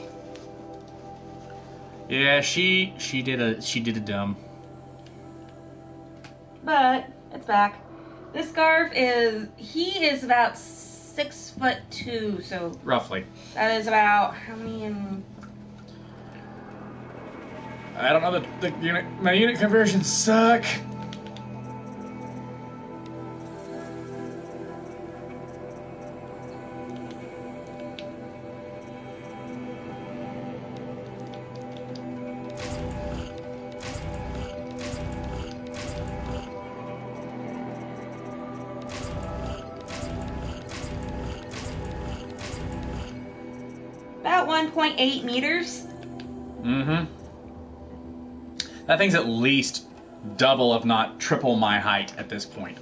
S2: Yeah, she did a dumb.
S1: But it's back. This scarf he is about 6'2", so
S2: Roughly.
S1: that is about how many in
S2: I don't know, my unit conversions suck.
S1: About 1.8 meters.
S2: Mm-hmm. That thing's at least double, if not triple, my height at this point.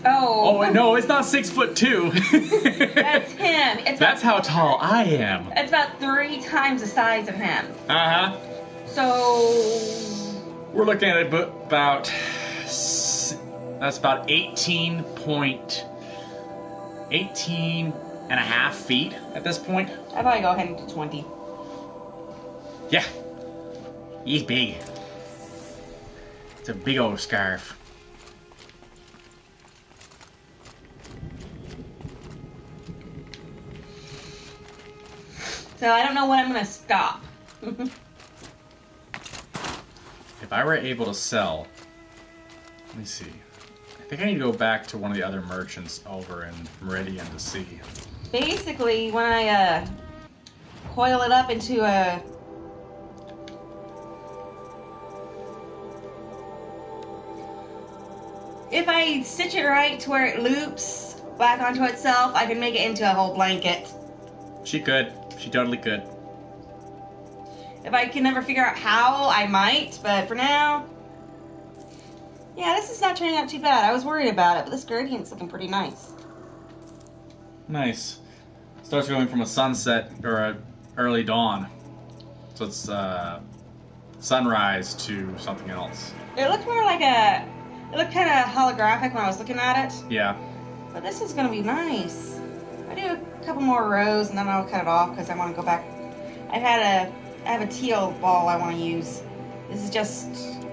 S1: Oh.
S2: Oh, wait, no, it's not 6'2".
S1: That's him.
S2: That's how tall I am.
S1: It's about 3 times the size of him.
S2: Uh-huh.
S1: So...
S2: We're looking at about... That's about 18 and a half feet at this point.
S1: I'd probably go ahead and do 20.
S2: Yeah. He's big. It's a big old scarf.
S1: So I don't know when I'm going to stop.
S2: If I were able to sell... Let me see. I think I need to go back to one of the other merchants over in Meridian to see.
S1: Basically, when I coil it up into a... If I stitch it right to where it loops back onto itself, I can make it into a whole blanket.
S2: She could. She totally could.
S1: If I can never figure out how, I might, but for now... Yeah, this is not turning out too bad. I was worried about it, but this gradient's looking pretty nice.
S2: Nice. Starts going from a sunset or a early dawn. So it's sunrise to something else.
S1: It looked more like a... It looked kind of holographic when I was looking at it.
S2: Yeah.
S1: But this is going to be nice. I do a couple more rows and then I'll cut it off because I want to go back. I have a teal ball I want to use. This is just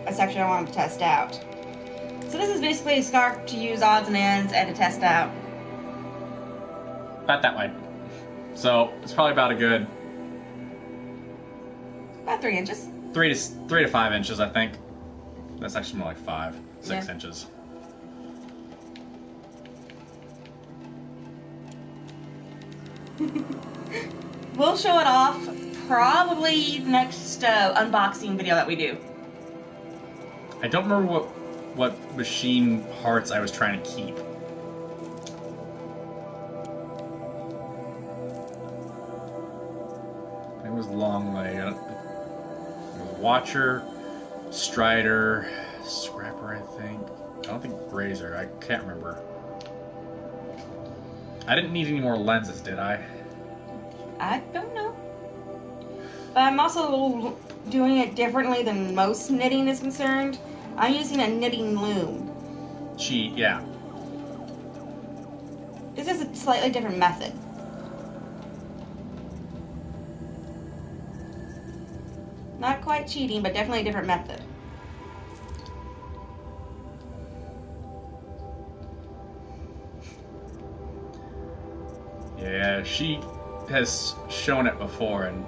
S1: a section I wanted to test out. So this is basically a scarf to use odds and ends and to test out.
S2: About that way. So it's probably about a good
S1: About 3 inches.
S2: 3 to 5 inches, I think. That's actually more like 6
S1: Yeah.
S2: inches.
S1: We'll show it off probably the next unboxing video that we do.
S2: I don't remember what machine parts I was trying to keep. It was long leg. It was Watcher, Strider, Scrapper, I think. I don't think Razor. I can't remember. I didn't need any more lenses, did I?
S1: I don't know. But I'm also doing it differently than most knitting is concerned. I'm using a knitting loom.
S2: Yeah.
S1: This is a slightly different method. Not quite cheating, but definitely a different method.
S2: Yeah, she has shown it before, and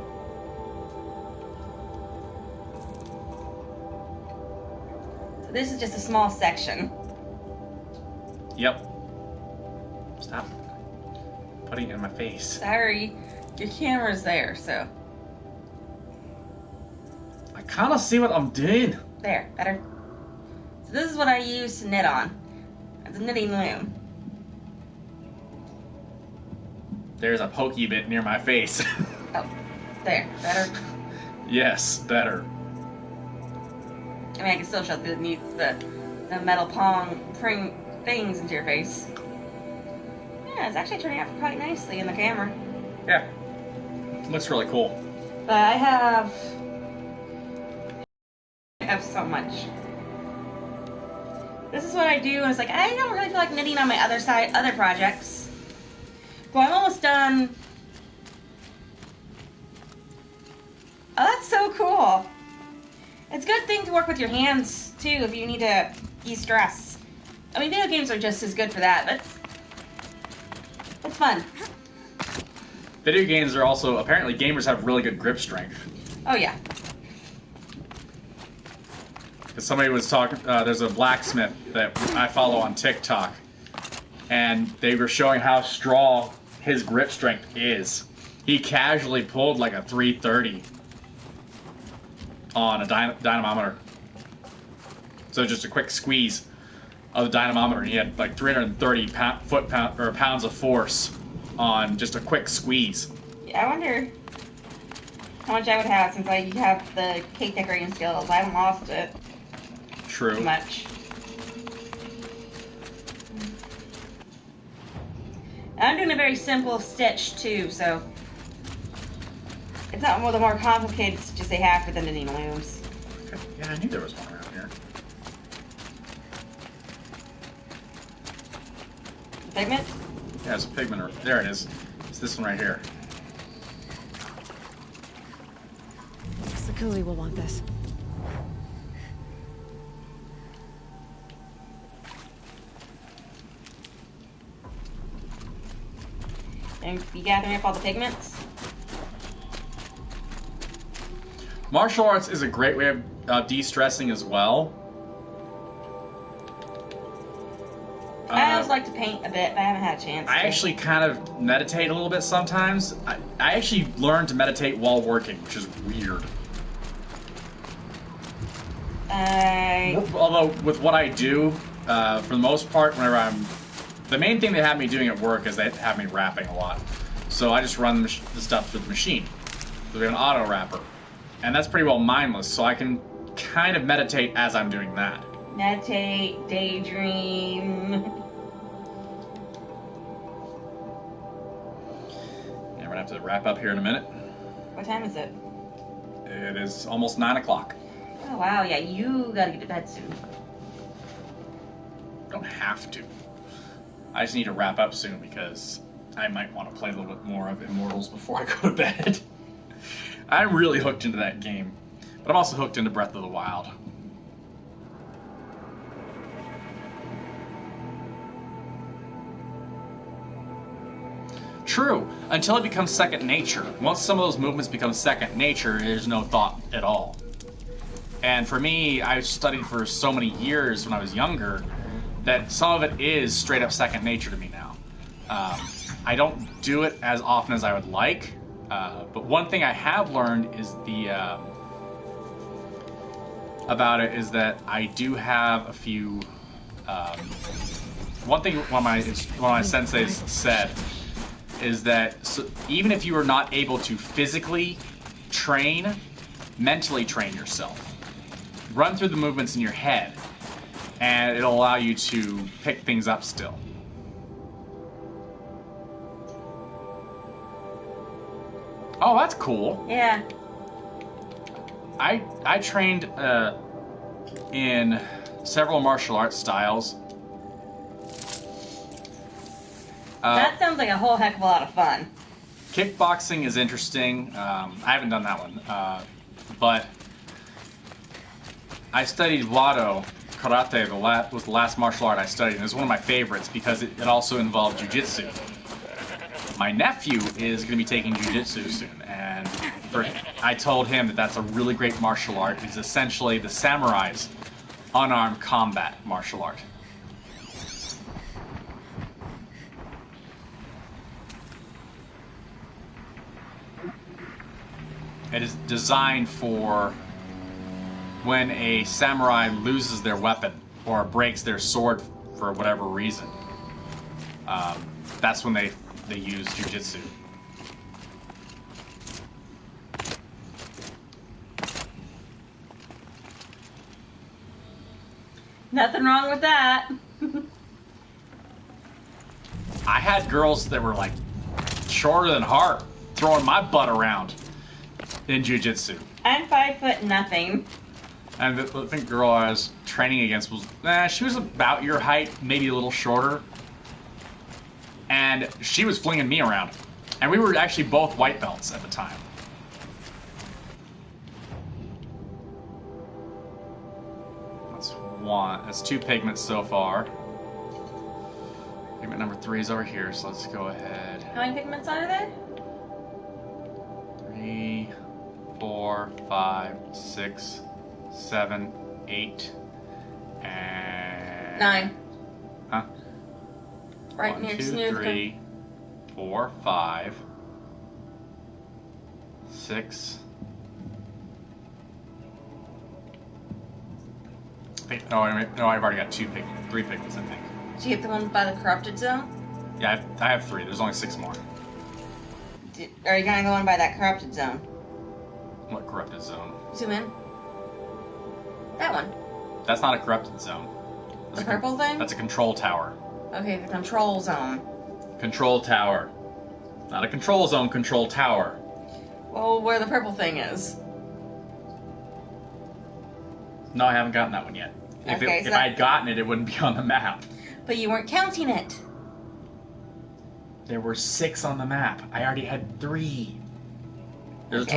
S1: So this is just a small section.
S2: yep. Stop putting it in my face.
S1: Sorry, your camera's there, so.
S2: I kind of see what I'm doing.
S1: There, better. So this is what I use to knit on. It's a knitting loom.
S2: There's a pokey bit near my face.
S1: Oh, there, better.
S2: Yes, better.
S1: I mean, I can still show the metal pong things into your face. Yeah, it's actually turning out quite nicely in the camera.
S2: Yeah. Looks really cool.
S1: But I have so much. This is what I do, and it's like, I don't really feel like knitting on my other projects. But I'm almost done. Oh, that's so cool. It's a good thing to work with your hands, too, if you need to ease stress. I mean, video games are just as good for that, but it's fun.
S2: Video games are also, apparently gamers have really good grip strength.
S1: Oh, yeah.
S2: Because somebody was talking, there's a blacksmith that I follow on TikTok, and they were showing how strong his grip strength is. He casually pulled like a 330 on a dynamometer. So just a quick squeeze of the dynamometer, and he had like 330 pounds of force on just a quick squeeze.
S1: Yeah, I wonder how much I would have since I have the cake decorating skills. I haven't lost it.
S2: True.
S1: Much. I'm doing a very simple stitch too, so it's not one of the more complicated stitches they have for the knitting looms.
S2: Okay. Yeah, I knew there was one around here.
S1: Pigment?
S2: Yeah, it's a pigment. There it is. It's this one right here.
S3: Sakuli will want this.
S1: And you gathering up all the pigments?
S2: Martial arts is a great way of de-stressing as well.
S1: I always like to paint a bit, but I haven't had a chance.
S2: I actually kind of meditate a little bit sometimes. I actually learned to meditate while working, which is weird. Although, with what I do, for the most part, whenever the main thing they have me doing at work is they have me wrapping a lot. So I just run the stuff through the machine. So we have an auto wrapper. And that's pretty well mindless, so I can kind of meditate as I'm doing that.
S1: Meditate, daydream.
S2: Yeah, we're gonna have to wrap up here in a minute.
S1: What time is it?
S2: It is almost 9 o'clock.
S1: Oh wow, yeah, you gotta get to bed soon.
S2: Don't have to. I just need to wrap up soon because I might want to play a little bit more of Immortals before I go to bed. I'm really hooked into that game, but I'm also hooked into Breath of the Wild. True, until it becomes second nature. Once some of those movements become second nature, there's no thought at all. And for me, I studied for so many years when I was younger that some of it is straight up second nature to me now. I don't do it as often as I would like, but one thing I have learned is about it is that I do have a few. One thing one of my senseis said is that even if you are not able to physically train, mentally train yourself. Run through the movements in your head, and it'll allow you to pick things up still. Oh, that's cool.
S1: Yeah.
S2: I trained in several martial arts styles.
S1: That sounds like a whole heck of a lot of fun.
S2: Kickboxing is interesting. I haven't done that one, but I studied Wado. Karate was the last martial art I studied, and it was one of my favorites because it also involved jiu-jitsu. My nephew is going to be taking jiu-jitsu soon, and I told him that that's a really great martial art. It's essentially the samurai's unarmed combat martial art. It is designed for when a samurai loses their weapon or breaks their sword for whatever reason. That's when they use jiu-jitsu.
S1: Nothing wrong with that.
S2: I had girls that were like shorter than Hart throwing my butt around in jiu-jitsu.
S1: I'm 5 nothing.
S2: And the thing girl I was training against was, she was about your height, maybe a little shorter. And she was flinging me around. And we were actually both white belts at the time. That's one. That's 2 pigments so far. Pigment number 3 is over here, so let's go ahead.
S1: How many pigments are there?
S2: 4, 5, 6, 7, 8, and
S1: 9.
S2: Huh?
S1: Right
S2: 1,
S1: near
S2: 2,
S1: near
S2: 3, 4, 5, 6. No, I've already got 3 pigments, I think.
S1: Did you get the ones by the corrupted zone?
S2: Yeah, I have 3. There's only 6 more.
S1: Are you gonna go in by that corrupted zone?
S2: What corrupted zone?
S1: Zoom in. That one.
S2: That's not a corrupted zone.
S1: The purple thing?
S2: That's a control tower.
S1: Okay, the control zone.
S2: Control tower. Not a control zone, control tower.
S1: Well, where the purple thing is.
S2: No, I haven't gotten that one yet. If I had gotten it, it wouldn't be on the map.
S1: But you weren't counting it.
S2: There were 6 on the map. I already had 3. There's a
S1: Okay.